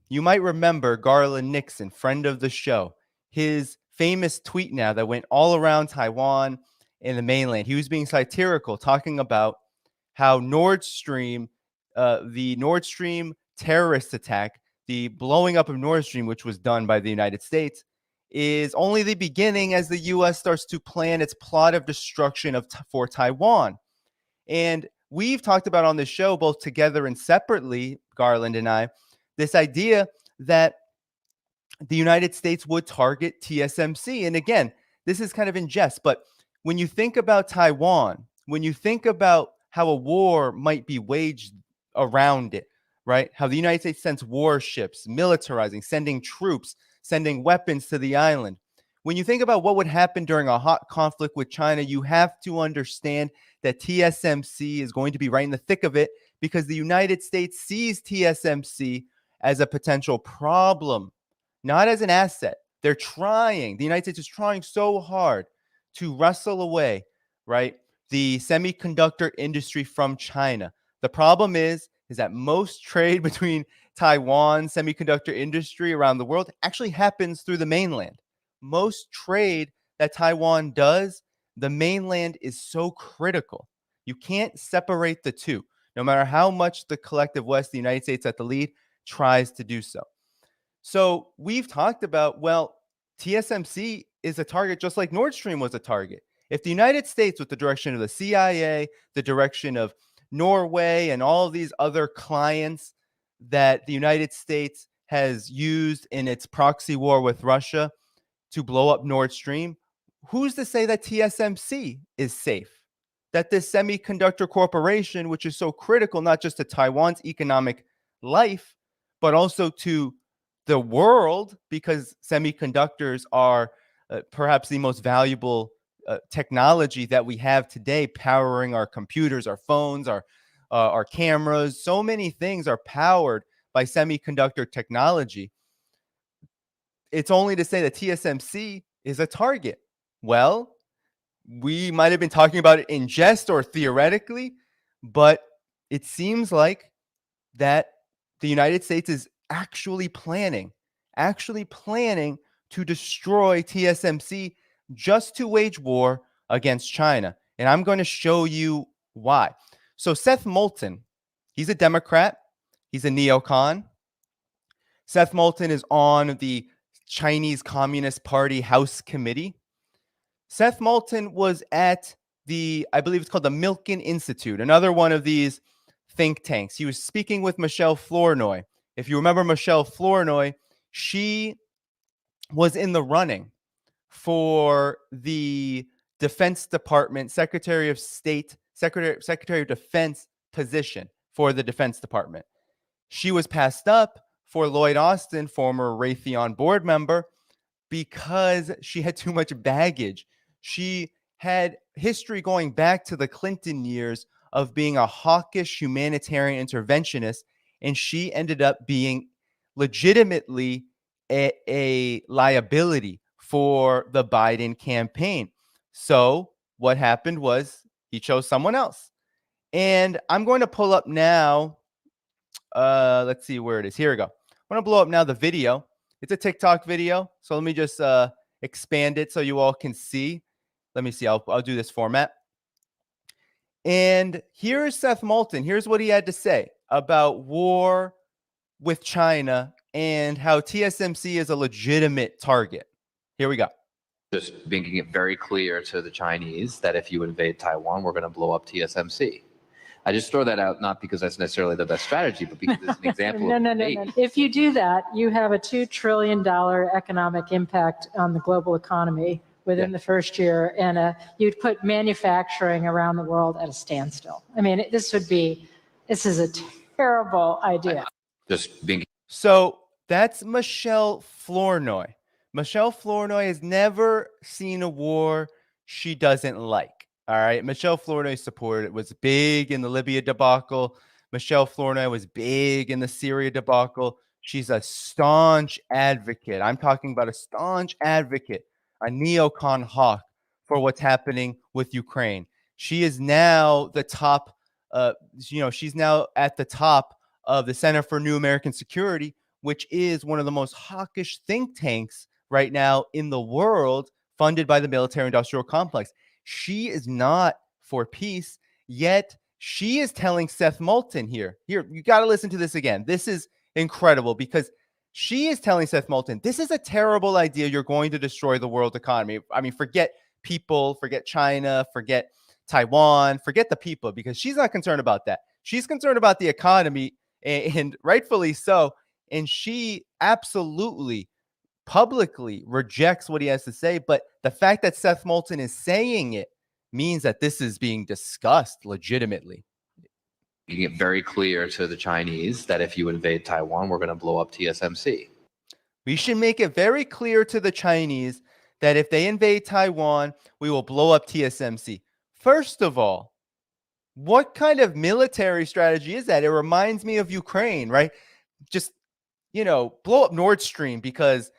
you might remember Garland Nixon, friend of the show, his famous tweet now that went all around Taiwan and the mainland. He was being satirical, talking about how the Nord Stream terrorist attack, the blowing up of Nord Stream, which was done by the United States, is only the beginning as the U.S. starts to plan its plot of destruction for Taiwan. And we've talked about on this show, both together and separately, Garland and I, this idea that the United States would target TSMC. And again, this is kind of in jest, but when you think about Taiwan, when you think about how a war might be waged around it, right? How the United States sends warships, militarizing, sending troops, sending weapons to the island. When you think about what would happen during a hot conflict with China, you have to understand that TSMC is going to be right in the thick of it because the United States sees TSMC as a potential problem, not as an asset. The United States is trying so hard to wrestle away, right, the semiconductor industry from China. The problem is that most trade between Taiwan semiconductor industry around the world actually happens through the mainland. Most trade that Taiwan does, the mainland is so critical. You can't separate the two, no matter how much the collective West, the United States at the lead, tries to do so. So we've talked about, well, TSMC is a target just like Nord Stream was a target. If the United States, with the direction of the CIA, the direction of Norway, and all of these other clients that the United States has used in its proxy war with Russia to blow up Nord Stream, who's to say that TSMC is safe? That this semiconductor corporation, which is so critical not just to Taiwan's economic life, but also to the world, because semiconductors are perhaps the most valuable technology that we have today, powering our computers, our phones, our cameras. So many things are powered by semiconductor technology. It's only to say that TSMC is a target. Well, we might have been talking about it in jest or theoretically, but it seems like that the United States is actually planning to destroy TSMC just to wage war against China. And I'm going to show you why. So Seth Moulton, he's a Democrat. He's a neocon. Seth Moulton is on the Chinese Communist Party House Committee. Seth Moulton was at I believe it's called the Milken Institute, another one of these think tanks. He was speaking with Michelle Flournoy. If you remember Michelle Flournoy, she was in the running for the Defense Department Secretary of Defense position for the Defense Department. She was passed up for Lloyd Austin, former Raytheon board member, because she had too much baggage. She had history going back to the Clinton years of being a hawkish humanitarian interventionist, and she ended up being legitimately a liability for the Biden campaign. So what happened was he chose someone else. And I'm going to pull up now. Let's see where it is. Here we go. I'm going to blow up now the video. It's a TikTok video. So let me just expand it so you all can see. Let me see. I'll do this format. And here's Seth Moulton. Here's what he had to say about war with China and how TSMC is a legitimate target. Here we go. Just making it very clear to the Chinese that if you invade Taiwan, we're going to blow up TSMC. I just throw that out, not because that's necessarily the best strategy, but because it's an example. No. If you do that, you have a $2 trillion economic impact on the global economy within the first year, and you'd put manufacturing around the world at a standstill. I mean, this is a terrible idea. So that's Michelle Flournoy. Michelle Flournoy has never seen a war she doesn't like. All right. Michelle Flournoy was big in the Libya debacle. Michelle Flournoy was big in the Syria debacle. She's a staunch advocate. I'm talking about a staunch advocate, a neocon hawk for what's happening with Ukraine. She is now the top, she's now at the top of the Center for New American Security, which is one of the most hawkish think tanks right now in the world, funded by the military-industrial complex. She is not for peace, yet she is telling Seth Moulton here, you got to listen to this again. This is incredible because she is telling Seth Moulton, this is a terrible idea. You're going to destroy the world economy. I mean, forget people, forget China, forget Taiwan, forget the people, because she's not concerned about that. She's concerned about the economy, and rightfully so. And she absolutely publicly rejects what he has to say. But the fact that Seth Moulton is saying it means that this is being discussed legitimately. Making it very clear to the Chinese that if you invade Taiwan, we're going to blow up TSMC. We should make it very clear to the Chinese that if they invade Taiwan, we will blow up TSMC. First of all, what kind of military strategy is that? It reminds me of Ukraine, right? Just, blow up Nord Stream because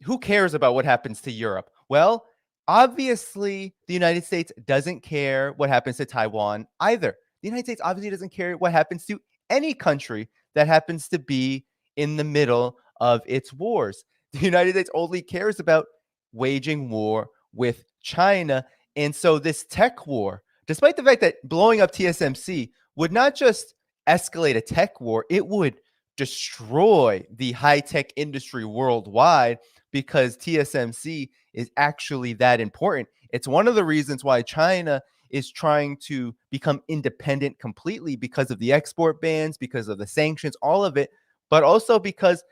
who cares about what happens to Europe? Well, obviously, the United States doesn't care what happens to Taiwan either. The United States obviously doesn't care what happens to any country that happens to be in the middle of its wars. The United States only cares about waging war with China. And so this tech war, despite the fact that blowing up TSMC would not just escalate a tech war, it would destroy the high-tech industry worldwide, because TSMC is actually that important. It's one of the reasons why China is trying to become independent completely, because of the export bans, because of the sanctions, all of it, but also because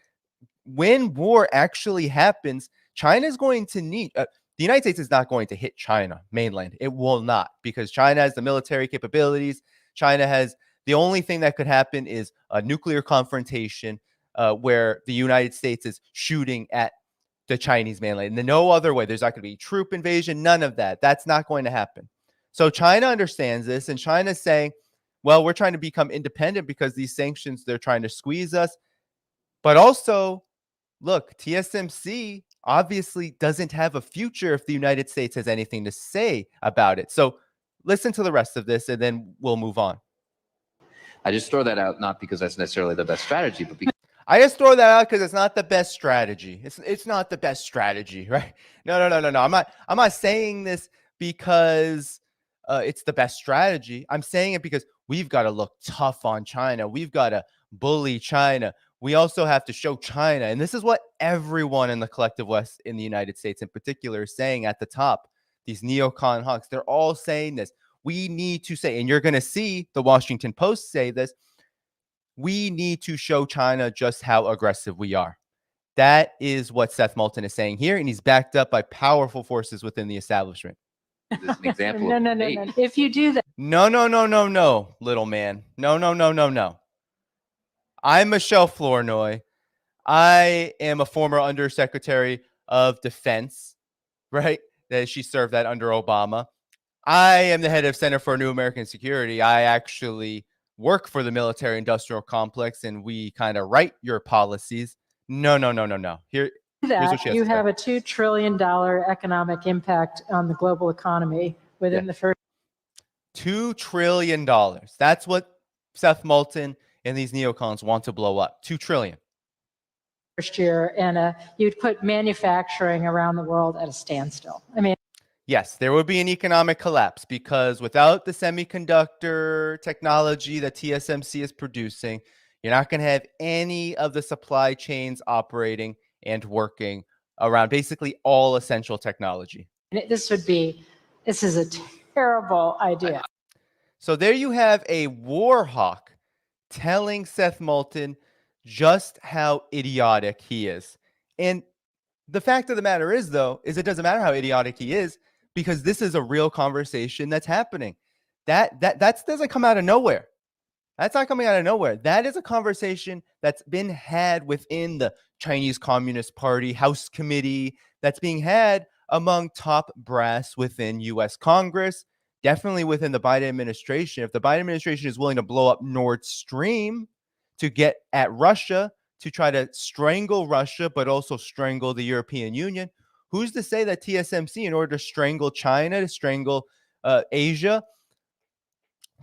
when war actually happens, China is going to need the United States is not going to hit China mainland. It will not, because China has the military capabilities. China has the only thing that could happen is a nuclear confrontation where the United States is shooting at the Chinese mainland. And no other way. There's not going to be troop invasion, none of that. That's not going to happen. So China understands this, and China's saying, well, we're trying to become independent because these sanctions, they're trying to squeeze us. But also, look, TSMC obviously doesn't have a future if the United States has anything to say about it. So listen to the rest of this, and then we'll move on. I just throw that out not because that's necessarily the best strategy, but because I just throw that out because it's not the best strategy. It's not the best strategy, right? No. I'm not saying this because it's the best strategy. I'm saying it because we've got to look tough on China. We've got to bully China. We also have to show China, and this is what everyone in the collective West, in the United States in particular, is saying at the top. These neocon hawks, they're all saying this. We need to say, and you're going to see the Washington Post say this, we need to show China just how aggressive we are. That is what Seth Moulton is saying here, and he's backed up by powerful forces within the establishment. this is an example No, of no, no, debate. no. If you do that, No, little man. No. I'm Michelle Flournoy. I am a former Undersecretary of Defense, right? That she served that under Obama. I am the head of Center for New American Security. I actually work for the military-industrial complex, and we kind of write your policies. No. Here's what she has you to say. have a $2 trillion economic impact on the global economy within the first $2 trillion. That's what Seth Moulton and these neocons want to blow up. $2 trillion. year, and you'd put manufacturing around the world at a standstill. I mean, Yes, there would be an economic collapse, because without the semiconductor technology that TSMC is producing, you're not going to have any of the supply chains operating and working around basically all essential technology. this is a terrible idea. So there you have a war hawk telling Seth Moulton just how idiotic he is. And the fact of the matter is, though, is it doesn't matter how idiotic he is, because this is a real conversation that's happening. That doesn't come out of nowhere. That's not coming out of nowhere. That is a conversation that's been had within the Chinese Communist Party House Committee, that's being had among top brass within U.S. Congress, definitely within the Biden administration. If the Biden administration is willing to blow up Nord Stream to get at Russia, to try to strangle Russia, but also strangle the European Union, who's to say that TSMC, in order to strangle China, to strangle Asia,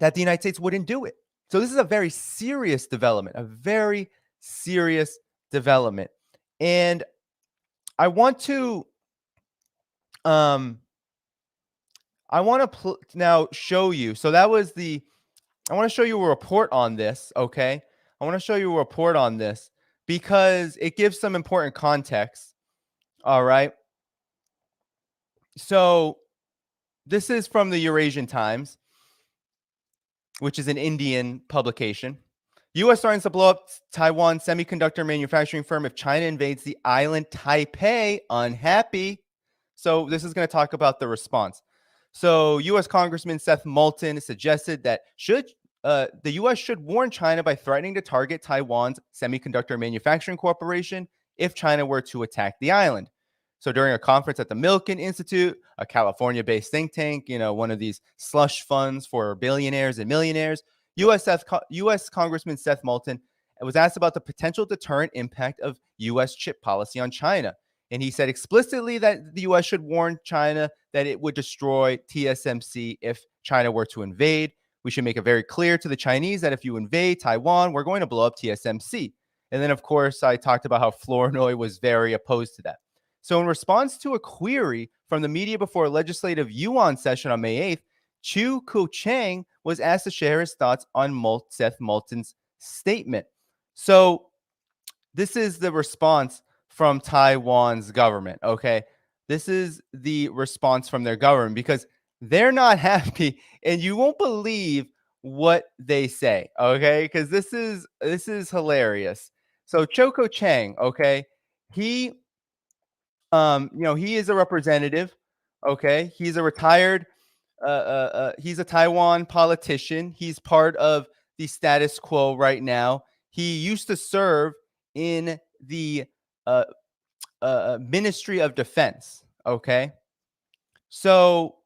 that the United States wouldn't do it? So this is a very serious development, a very serious development. And I want to now show you. So that was I want to show you a report on this, okay? I want to show you a report on this because it gives some important context. All right. So this is from the Eurasian Times, which is an Indian publication. U.S. threatens to blow up Taiwan semiconductor manufacturing firm if China invades the island Taipei. Unhappy. So this is going to talk about the response. So U.S. Congressman Seth Moulton suggested that the U.S. should warn China by threatening to target Taiwan's semiconductor manufacturing corporation if China were to attack the island. So during a conference at the Milken Institute, a California-based think tank, one of these slush funds for billionaires and millionaires, U.S. Congressman Seth Moulton was asked about the potential deterrent impact of U.S. chip policy on China. And he said explicitly that the U.S. should warn China that it would destroy TSMC if China were to invade. We should make it very clear to the Chinese that if you invade Taiwan, we're going to blow up TSMC. And then, of course, I talked about how Flournoy was very opposed to that. So in response to a query from the media before a legislative yuan session on May 8th, Chu Kuo-cheng was asked to share his thoughts on Seth Moulton's statement. So this is the response from Taiwan's government, okay? This is the response from their government because they're not happy, and you won't believe what they say, okay? Because this is hilarious. So Chu Kuo-cheng, okay, he is a representative, okay? He's a retired he's a Taiwan politician. He's part of the status quo right now. He used to serve in the Ministry of Defense, okay? So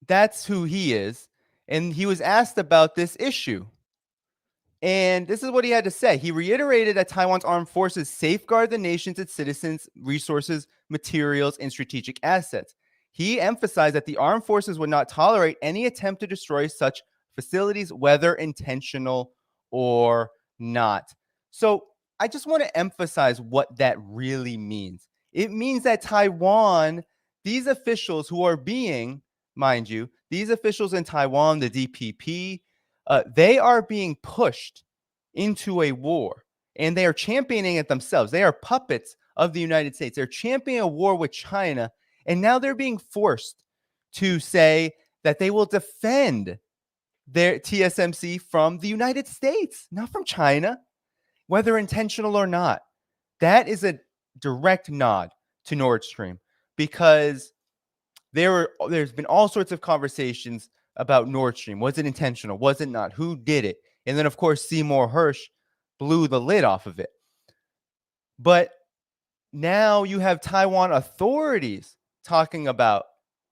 that's who he is. And he was asked about this issue. And this is what he had to say. He reiterated that Taiwan's armed forces safeguard the nation's its citizens' resources, materials, and strategic assets. He emphasized that the armed forces would not tolerate any attempt to destroy such facilities, whether intentional or not. So I just want to emphasize what that really means. It means that Taiwan, these officials who are being, mind you, these officials in Taiwan, the DPP, they are being pushed into a war, and they are championing it themselves. They are puppets of the United States. They're championing a war with China, and now they're being forced to say that they will defend their TSMC from the United States, not from China, whether intentional or not. That is a direct nod to Nord Stream because there's been all sorts of conversations about Nord Stream. Was it intentional? Was it not? Who did it? And then, of course, Seymour Hersh blew the lid off of it. But now you have Taiwan authorities talking about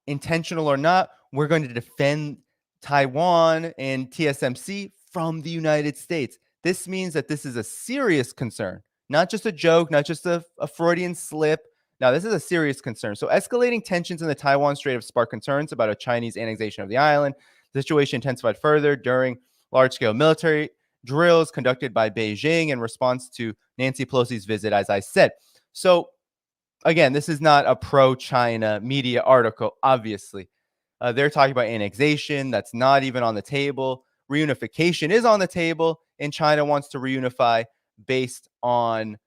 intentional or not, we're going to defend Taiwan and TSMC from the United States. This means that this is a serious concern, not just a joke, not just a Freudian slip. Now, this is a serious concern. So escalating tensions in the Taiwan Strait have sparked concerns about a Chinese annexation of the island. The situation intensified further during large-scale military drills conducted by Beijing in response to Nancy Pelosi's visit, as I said. So, again, this is not a pro-China media article, obviously. They're talking about annexation. That's not even on the table. Reunification is on the table, and China wants to reunify based on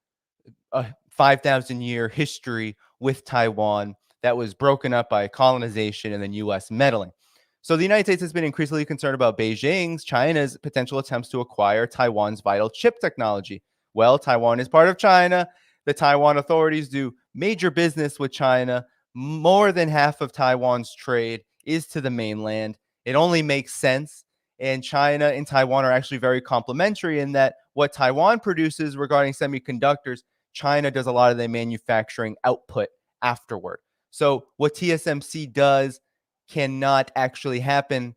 a 5,000-year history with Taiwan that was broken up by colonization and then U.S. meddling. So the United States has been increasingly concerned about China's potential attempts to acquire Taiwan's vital chip technology. Well, Taiwan is part of China. The Taiwan authorities do major business with China. More than half of Taiwan's trade is to the mainland. It only makes sense. And China and Taiwan are actually very complementary in that what Taiwan produces regarding semiconductors, China does a lot of the manufacturing output afterward. So what TSMC does cannot actually happen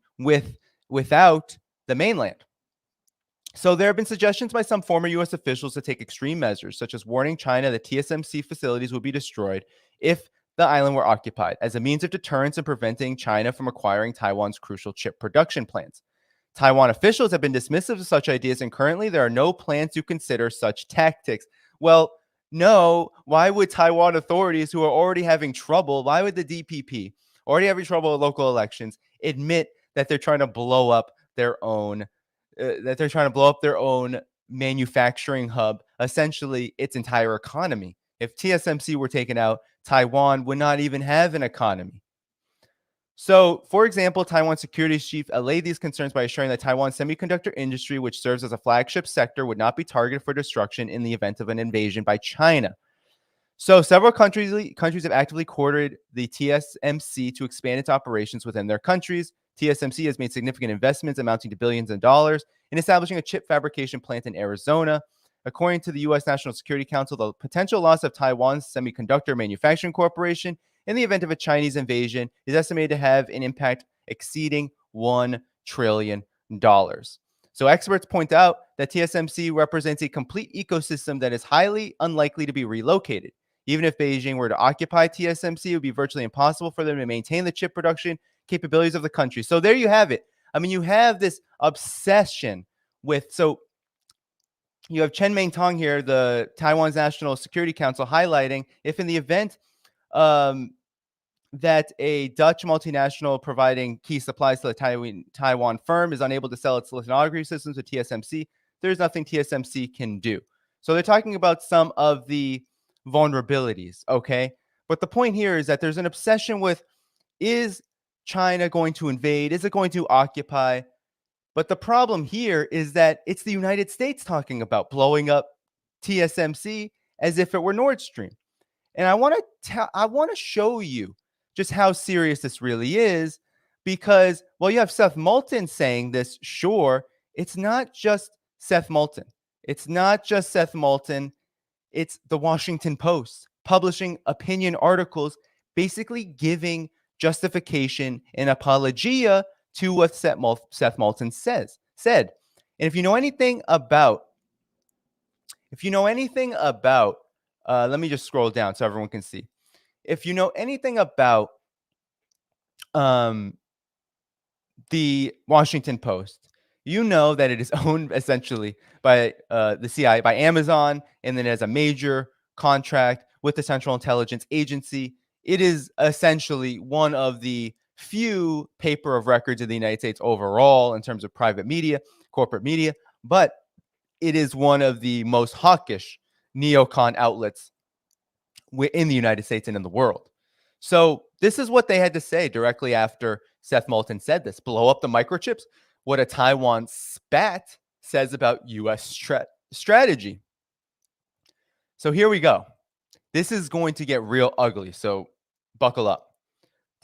without the mainland. So there have been suggestions by some former U.S. officials to take extreme measures, such as warning China that TSMC facilities would be destroyed if the island were occupied, as a means of deterrence and preventing China from acquiring Taiwan's crucial chip production plants. Taiwan officials have been dismissive of such ideas, and currently there are no plans to consider such tactics. Well, no, why would Taiwan authorities, who are already having trouble, why would the DPP, already having trouble with local elections, admit that they're trying to blow up their own manufacturing hub, essentially its entire economy? If TSMC were taken out, Taiwan would not even have an economy. So, for example, Taiwan's securities chief allayed these concerns by assuring that Taiwan's semiconductor industry, which serves as a flagship sector, would not be targeted for destruction in the event of an invasion by China. So, several countries have actively courted the TSMC to expand its operations within their countries. TSMC has made significant investments amounting to billions of dollars in establishing a chip fabrication plant in Arizona. According to the U.S. National Security Council, the potential loss of Taiwan's Semiconductor Manufacturing Corporation in the event of a Chinese invasion is estimated to have an impact exceeding $1 trillion. So experts point out that TSMC represents a complete ecosystem that is highly unlikely to be relocated. Even if Beijing were to occupy TSMC, it would be virtually impossible for them to maintain the chip production capabilities of the country. So there you have it. I mean, you have this obsession with, so you have Chen Mengtong here, the Taiwan's National Security Council, highlighting if in the event that a Dutch multinational providing key supplies to the Taiwan firm is unable to sell its lithography systems to TSMC, there's nothing TSMC can do. So they're talking about some of the vulnerabilities, okay? But the point here is that there's an obsession with, is China going to invade? Is it going to occupy? But the problem here is that it's the United States talking about blowing up TSMC as if it were Nord Stream. And I want to show you just how serious this really is, because while you have Seth Moulton saying this, sure, it's not just Seth Moulton. It's not just Seth Moulton. It's the Washington Post publishing opinion articles, basically giving justification and apologia to what Seth Moulton said. And if you know anything about, let me just scroll down so everyone can see. If you know anything about the Washington Post, you know that it is owned essentially by the CIA, by Amazon, and then it has a major contract with the Central Intelligence Agency. It is essentially one of the few paper of records in the United States overall in terms of private media, corporate media, but it is one of the most hawkish neocon outlets in the United States and in the world. So this is what they had to say directly after Seth Moulton said this: blow up the microchips. What a Taiwan spat says about U.S. strategy. So here we go. This is going to get real ugly, so buckle up.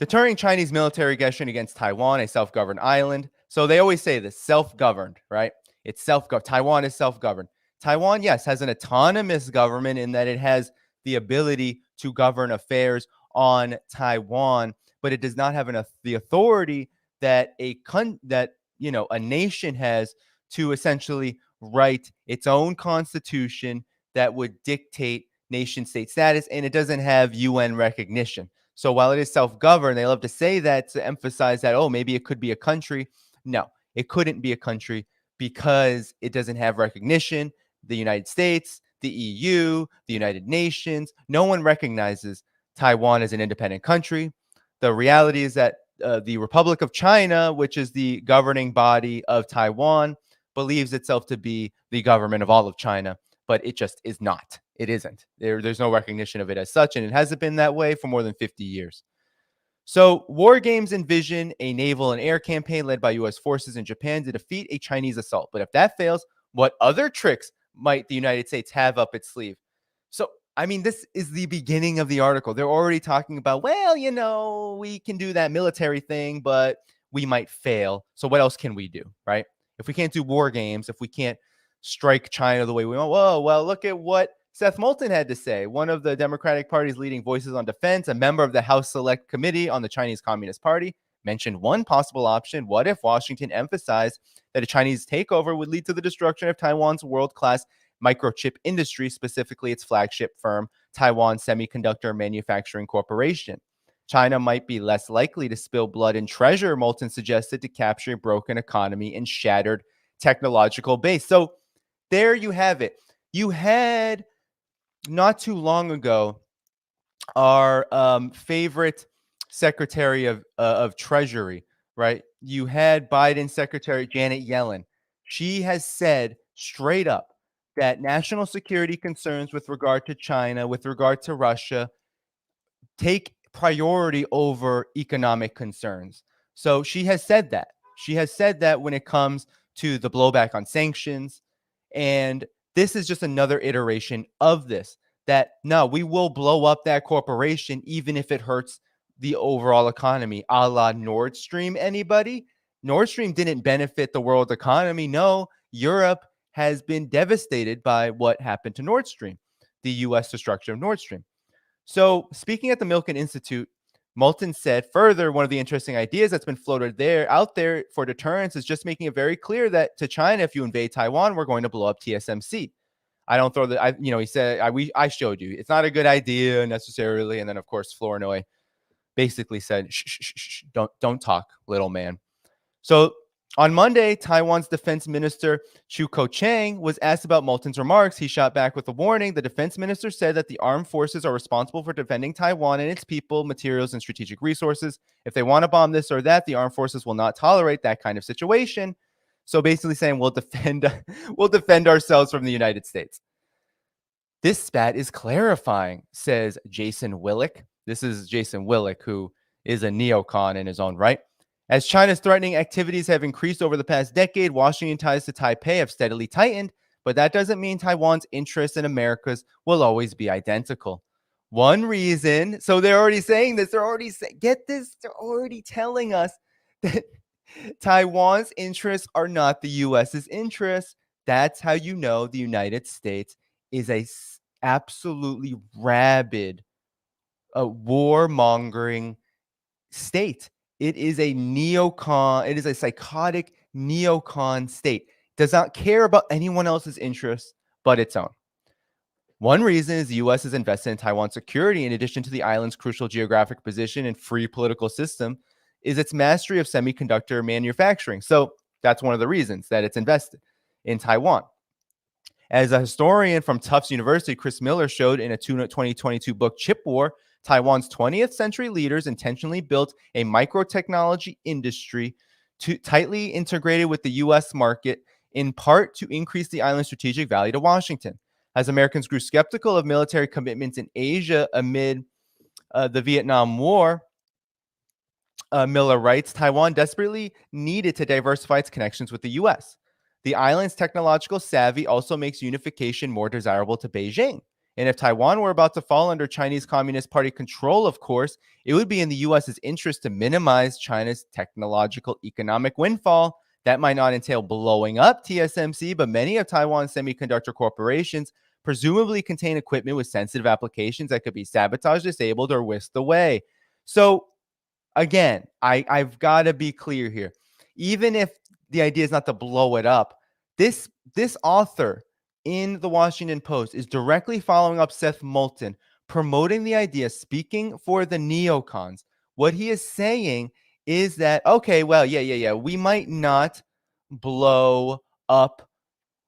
Deterring Chinese military aggression against Taiwan, a self-governed island. So they always say this, self-governed, right? It's self-governed. Taiwan is self-governed. Taiwan, yes, has an autonomous government in that it has the ability to govern affairs on Taiwan, but it does not have the authority that a nation has to essentially write its own constitution that would dictate nation state status, and it doesn't have UN recognition. So while it is self-governed, they love to say that to emphasize that, oh, maybe it could be a country. No, it couldn't be a country because it doesn't have recognition. The United States, the EU, the United Nations, no one recognizes Taiwan as an independent country. The reality is that the Republic of China, which is the governing body of Taiwan, believes itself to be the government of all of China, but it just is not. It isn't. There's no recognition of it as such, and it hasn't been that way for more than 50 years. So war games envision a naval and air campaign led by U.S. forces in Japan to defeat a Chinese assault. But if that fails, what other tricks might the United States have up its sleeve? So, I mean, this is the beginning of the article. They're already talking about, well, we can do that military thing, but we might fail. So what else can we do, right? If we can't do war games, if we can't strike China the way we want, well, look at what Seth Moulton had to say. One of the Democratic Party's leading voices on defense, a member of the House Select Committee on the Chinese Communist Party, mentioned one possible option. What if Washington emphasized that a Chinese takeover would lead to the destruction of Taiwan's world-class microchip industry, specifically its flagship firm, Taiwan Semiconductor Manufacturing Corporation? China might be less likely to spill blood and treasure, Moulton suggested, to capture a broken economy and shattered technological base. So there you have it. You had not too long ago our favorite Secretary of Treasury, right? You had Biden Secretary Janet Yellen. She has said straight up that national security concerns with regard to China, with regard to Russia, take priority over economic concerns. So she has said that. She has said that when it comes to the blowback on sanctions. And this is just another iteration of this, that no, we will blow up that corporation even if it hurts the overall economy, a la Nord Stream. Anybody? Nord Stream didn't benefit the world economy. No, Europe has been devastated by what happened to Nord Stream, the U.S. destruction of Nord Stream. So, speaking at the Milken Institute, Moulton said further, one of the interesting ideas that's been floated out there for deterrence is just making it very clear that to China, if you invade Taiwan, we're going to blow up TSMC. I don't throw the, he said, I showed you, it's not a good idea necessarily. And then, of course, Flournoy basically said, shh, don't talk, little man. So on Monday, Taiwan's defense minister Chiu Ko-chang was asked about Moulton's remarks. He shot back with a warning. The defense minister said that the armed forces are responsible for defending Taiwan and its people, materials, and strategic resources. If they want to bomb this or that, the armed forces will not tolerate that kind of situation. So basically saying we'll defend ourselves from the United States. This spat is clarifying, says Jason Willick. This is Jason Willick, who is a neocon in his own right. As China's threatening activities have increased over the past decade, Washington ties to Taipei have steadily tightened, but that doesn't mean Taiwan's interests and America's will always be identical. One reason, so they're already saying this, they're already telling us that Taiwan's interests are not the U.S.'s interests. That's how you know the United States is a absolutely rabid, warmongering state. It is a neocon. It is a psychotic neocon state. Does not care about anyone else's interests but its own. One reason is the U.S. is invested in Taiwan's security, in addition to the island's crucial geographic position and free political system, is its mastery of semiconductor manufacturing. So that's one of the reasons that it's invested in Taiwan. As a historian from Tufts University, Chris Miller showed in a 2022 book, Chip War, Taiwan's 20th century leaders intentionally built a microtechnology industry tightly integrated with the U.S. market, in part to increase the island's strategic value to Washington. As Americans grew skeptical of military commitments in Asia amid the Vietnam War, Miller writes, Taiwan desperately needed to diversify its connections with the U.S. The island's technological savvy also makes unification more desirable to Beijing. And if Taiwan were about to fall under Chinese Communist Party control, of course, it would be in the U.S.'s interest to minimize China's technological economic windfall. That might not entail blowing up TSMC, but many of Taiwan's semiconductor corporations presumably contain equipment with sensitive applications that could be sabotaged, disabled, or whisked away. So again, I've got to be clear here. Even if the idea is not to blow it up, this author in the Washington Post is directly following up Seth Moulton, promoting the idea, speaking for the neocons. What he is saying is that, okay, well, yeah, we might not blow up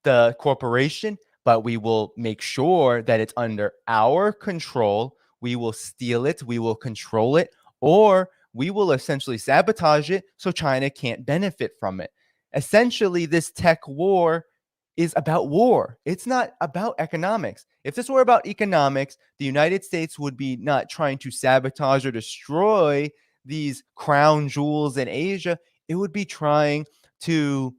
the corporation, but we will make sure that it's under our control. We will steal it, we will control it, or we will essentially sabotage it so China can't benefit from it. Essentially, this tech war is about war. It's not about economics. If this were about economics, the United States would be not trying to sabotage or destroy these crown jewels in Asia. It would be trying to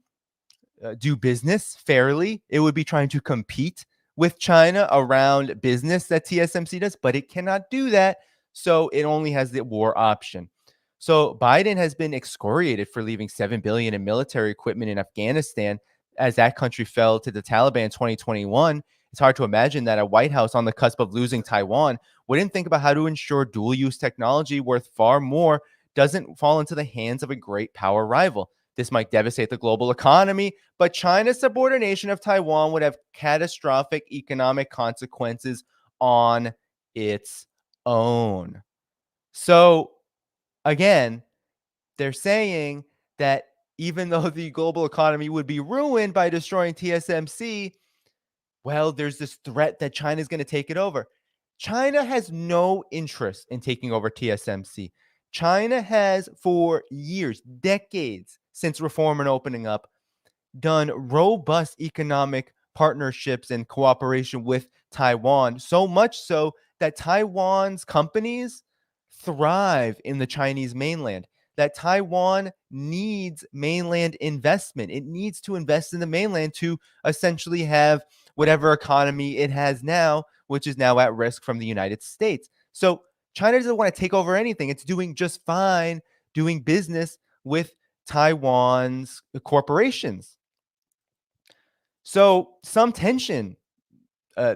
do business fairly. It would be trying to compete with China around business that TSMC does, but it cannot do that. So it only has the war option. So Biden has been excoriated for leaving $7 billion in military equipment in Afghanistan as that country fell to the Taliban in 2021. It's hard to imagine that a White House on the cusp of losing Taiwan wouldn't think about how to ensure dual-use technology worth far more doesn't fall into the hands of a great power rival. This might devastate the global economy, but China's subordination of Taiwan would have catastrophic economic consequences on its own. So again, they're saying that even though the global economy would be ruined by destroying TSMC, well, there's this threat that China is going to take it over. China has no interest in taking over TSMC. China has, for years, decades since reform and opening up, done robust economic partnerships and cooperation with Taiwan, so much so that Taiwan's companies thrive in the Chinese mainland. That Taiwan needs mainland investment. It needs to invest in the mainland to essentially have whatever economy it has now, which is now at risk from the United States. So China doesn't want to take over anything. It's doing just fine doing business with Taiwan's corporations. So some tension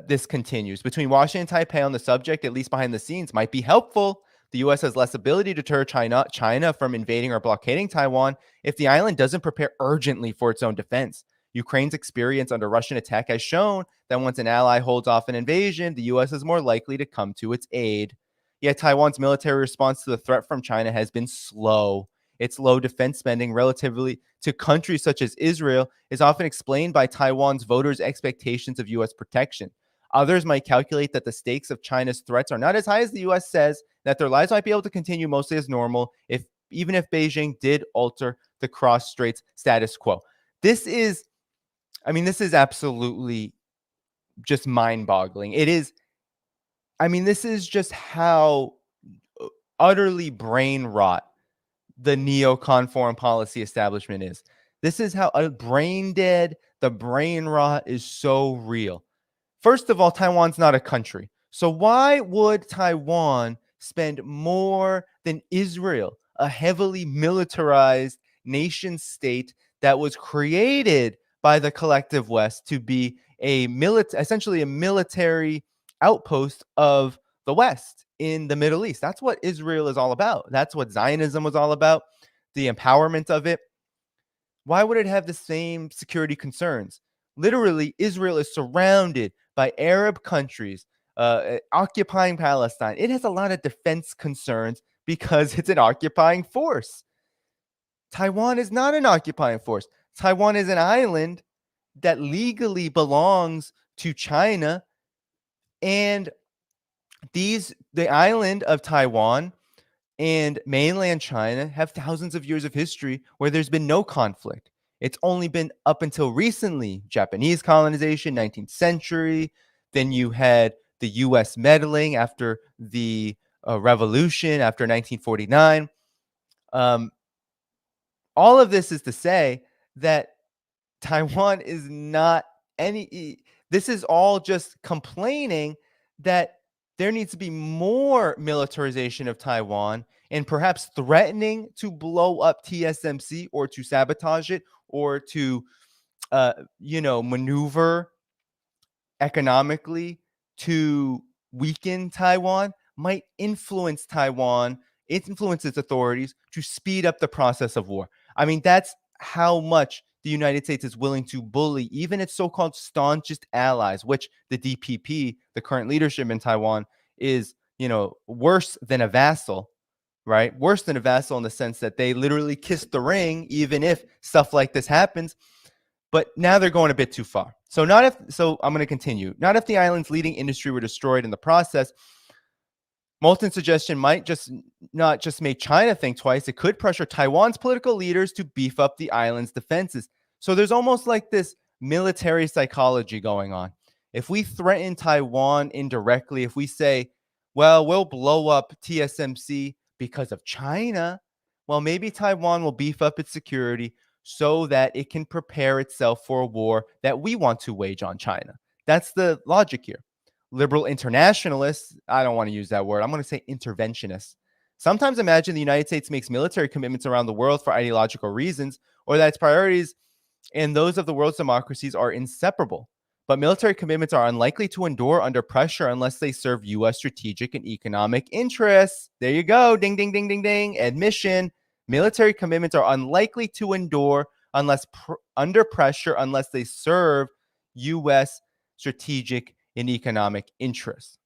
this continues between Washington and Taipei on the subject, at least behind the scenes, might be helpful. The U.S. has less ability to deter China from invading or blockading Taiwan if the island doesn't prepare urgently for its own defense. Ukraine's experience under Russian attack has shown that once an ally holds off an invasion, the U.S. is more likely to come to its aid. Yet Taiwan's military response to the threat from China has been slow. Its low defense spending relatively to countries such as Israel is often explained by Taiwan's voters' expectations of U.S. protection. Others might calculate that the stakes of China's threats are not as high as the U.S. says, that their lives might be able to continue mostly as normal even if Beijing did alter the cross-straits status quo. This is absolutely just mind-boggling. This is just how utterly brain rot the neocon foreign policy establishment is. This is how brain dead, the brain rot is so real. First of all, Taiwan's not a country. So why would Taiwan spend more than Israel, a heavily militarized nation state that was created by the collective West to be essentially a military outpost of the West in the Middle East? That's what Israel is all about. That's what Zionism was all about, the empowerment of it. Why would it have the same security concerns? Literally, Israel is surrounded by Arab countries occupying Palestine. It has a lot of defense concerns because it's an occupying force. Taiwan is not an occupying force. Taiwan is an island that legally belongs to China, and the island of Taiwan and mainland China have thousands of years of history where there's been no conflict. It's only been up until recently, Japanese colonization, 19th century. Then you had the U.S. meddling after the revolution, after 1949. All of this is to say that Taiwan is not this is all just complaining that there needs to be more militarization of Taiwan and perhaps threatening to blow up TSMC or to sabotage it or to, maneuver economically to weaken Taiwan might influence its authorities to speed up the process of war. That's how much the United States is willing to bully even its so-called staunchest allies, which the DPP, the current leadership in Taiwan, is, worse than a vassal, right? Worse than a vassal in the sense that they literally kiss the ring, even if stuff like this happens. But now they're going a bit too far. So I'm going to continue. Not if the island's leading industry were destroyed in the process. Moulton's suggestion might not just make China think twice. It could pressure Taiwan's political leaders to beef up the island's defenses. So there's almost like this military psychology going on. If we threaten Taiwan indirectly, if we say, well, we'll blow up TSMC because of China, well, maybe Taiwan will beef up its security so that it can prepare itself for a war that we want to wage on China. That's the logic here. Liberal internationalists, I don't want to use that word, I'm going to say interventionists, sometimes imagine the United States makes military commitments around the world for ideological reasons, or that its priorities and those of the world's democracies are inseparable. But military commitments are unlikely to endure under pressure unless they serve U.S. strategic and economic interests. There you go. Ding, ding, ding, ding, ding. Admission. Military commitments are unlikely to endure under pressure unless they serve U.S. strategic and economic interests.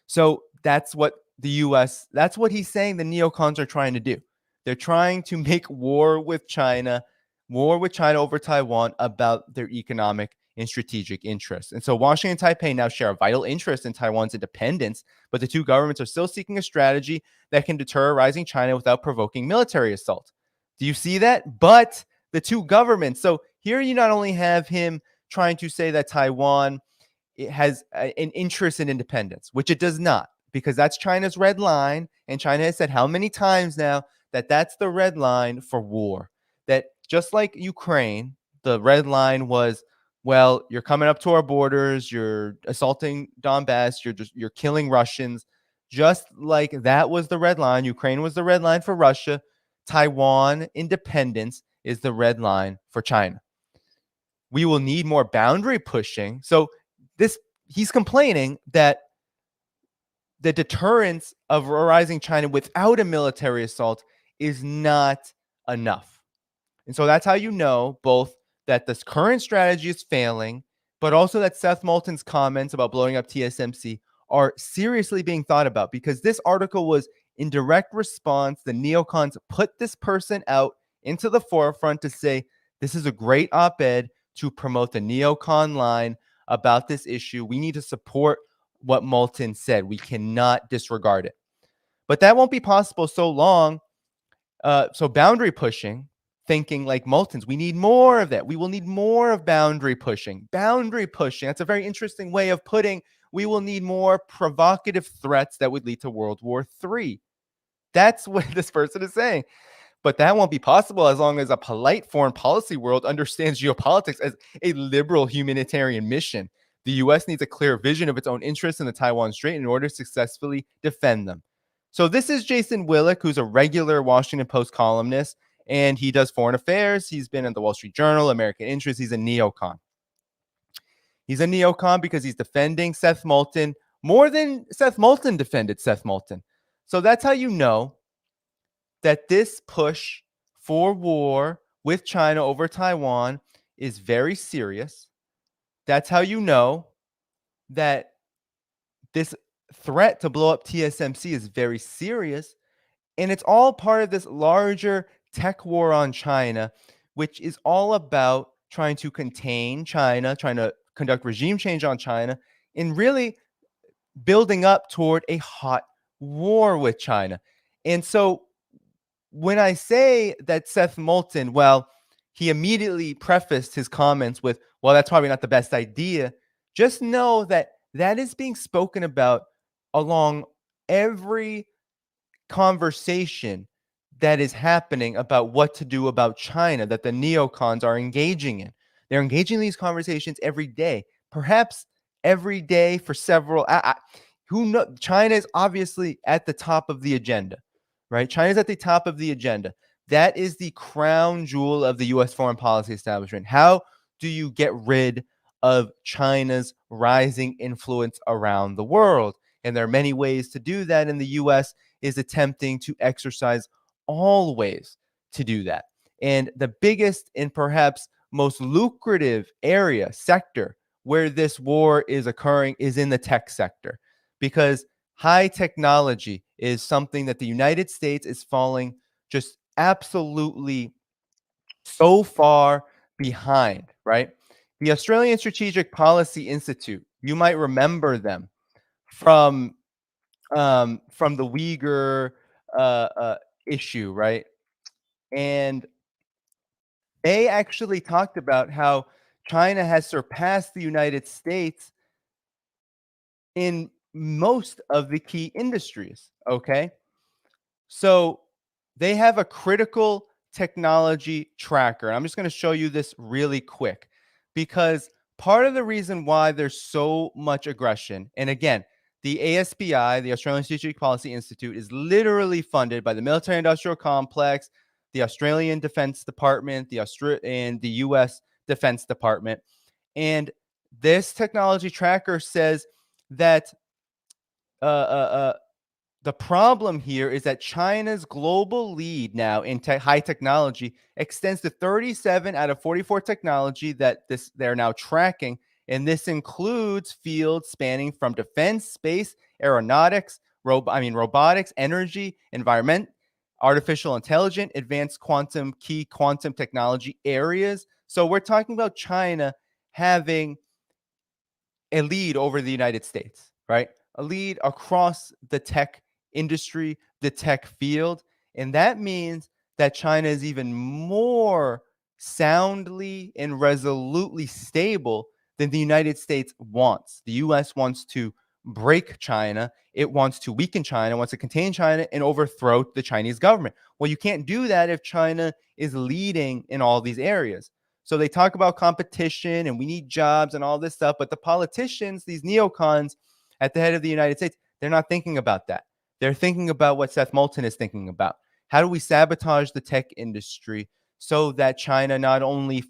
So that's what the U.S., that's what he's saying the neocons are trying to do. They're trying to make war with China over Taiwan about their economic and strategic interests. And so Washington and Taipei now share a vital interest in Taiwan's independence, but the two governments are still seeking a strategy that can deter a rising China without provoking military assault. Do you see that? But the two governments. So here you not only have him trying to say that Taiwan has an interest in independence, which it does not, because that's China's red line. And China has said how many times now that that's the red line for war. That just like Ukraine, the red line was, well, you're coming up to our borders, you're assaulting Donbass, you're killing Russians. Just like that was the red line. Ukraine was the red line for Russia. Taiwan independence is the red line for China. We will need more boundary pushing. So he's complaining that the deterrence of a rising China without a military assault is not enough. And so that's how you know both that this current strategy is failing, but also that Seth Moulton's comments about blowing up TSMC are seriously being thought about, because this article was in direct response. The neocons put this person out into the forefront to say, this is a great op-ed to promote the neocon line about this issue. We need to support what Moulton said. We cannot disregard it. But that won't be possible so long. So boundary pushing, thinking like Moulton's, we need more of that. We will need more of boundary pushing. Boundary pushing, that's a very interesting way of putting, we will need more provocative threats that would lead to World War III. That's what this person is saying. But that won't be possible as long as a polite foreign policy world understands geopolitics as a liberal humanitarian mission. The U.S. needs a clear vision of its own interests in the Taiwan Strait in order to successfully defend them. So this is Jason Willick, who's a regular Washington Post columnist, and he does foreign affairs. He's been in the Wall Street Journal, American Interest. He's a neocon. He's a neocon because he's defending Seth Moulton more than Seth Moulton defended Seth Moulton. So that's how you know that this push for war with China over Taiwan is very serious. That's how you know that this threat to blow up TSMC is very serious. And it's all part of this larger tech war on China, which is all about trying to contain China, trying to conduct regime change on China, and really building up toward a hot war with China. And so when I say that Seth Moulton, well, he immediately prefaced his comments with, well, that's probably not the best idea. Just know that that is being spoken about along every conversation that is happening about what to do about China that the neocons are engaging in. They're engaging in these conversations every day, perhaps every day for several. Who knows? China is obviously at the top of the agenda, right? China is at the top of the agenda. That is the crown jewel of the U.S. foreign policy establishment. How do you get rid of China's rising influence around the world? And there are many ways to do that, and the U.S. is attempting to exercise all ways to do that. And the biggest and perhaps most lucrative sector where this war is occurring is in the tech sector, because high technology is something that the United States is falling just absolutely so far behind, right? The Australian Strategic Policy Institute, you might remember them from the Uyghur issue, right? And they actually talked about how China has surpassed the United States in most of the key industries, okay? So they have a critical technology tracker. I'm just going to show you this really quick, because part of the reason why there's so much aggression, and again, the ASPI, the Australian Strategic Policy Institute, is literally funded by the military-industrial complex, the Australian Defense Department, and the U.S. Defense Department. And this technology tracker says that the problem here is that China's global lead now in high technology extends to 37 out of 44 technology that they're now tracking. And this includes fields spanning from defense, space, aeronautics, robotics, energy, environment, artificial intelligence, advanced key quantum technology areas. So we're talking about China having a lead over the United States, right? A lead across the tech industry, the tech field. And that means that China is even more soundly and resolutely stable than the United States wants. The US wants to break China. It wants to weaken China, wants to contain China and overthrow the Chinese government. Well, you can't do that if China is leading in all these areas. So they talk about competition and we need jobs and all this stuff, but the politicians, these neocons at the head of the United States, they're not thinking about that. They're thinking about what Seth Moulton is thinking about. How do we sabotage the tech industry so that China not only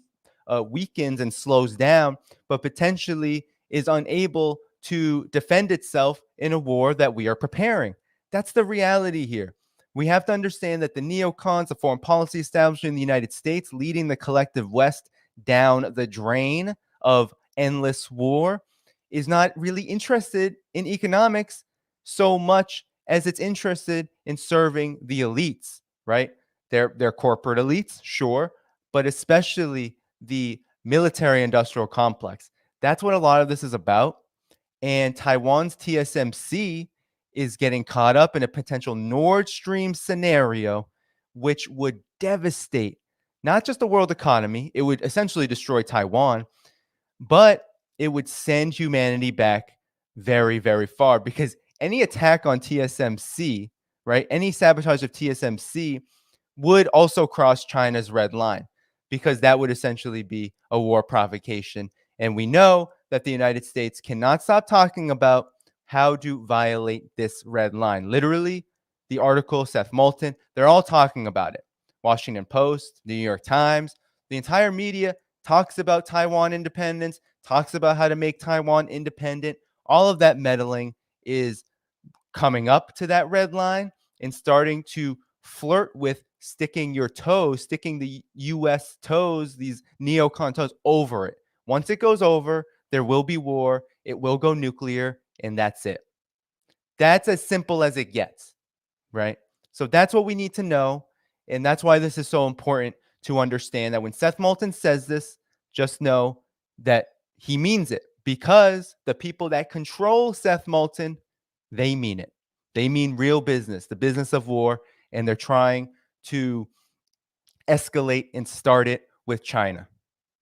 weakens and slows down, but potentially is unable to defend itself in a war that we are preparing? That's the reality here. We have to understand that the neocons, the foreign policy establishment in the United States, leading the collective West down the drain of endless war, is not really interested in economics so much as it's interested in serving the elites, right? They're corporate elites, sure, but especially the military industrial complex. That's what a lot of this is about. And Taiwan's TSMC is getting caught up in a potential Nord Stream scenario, which would devastate not just the world economy, it would essentially destroy Taiwan, but it would send humanity back very, very far, because any attack on TSMC, right, any sabotage of TSMC would also cross China's red line, because that would essentially be a war provocation. And we know that the United States cannot stop talking about how to violate this red line. Literally, the article, Seth Moulton, they're all talking about it. Washington Post, New York Times, the entire media talks about Taiwan independence, talks about how to make Taiwan independent. All of that meddling is coming up to that red line and starting to flirt with sticking the US toes, these neocon toes, over it. Once it goes over, there will be war, it will go nuclear, and that's it. That's as simple as it gets, right? So that's what we need to know. And that's why this is so important to understand that when Seth Moulton says this, just know that he means it, because the people that control Seth Moulton, they mean it. They mean real business, the business of war, and they're trying to escalate and start it with China.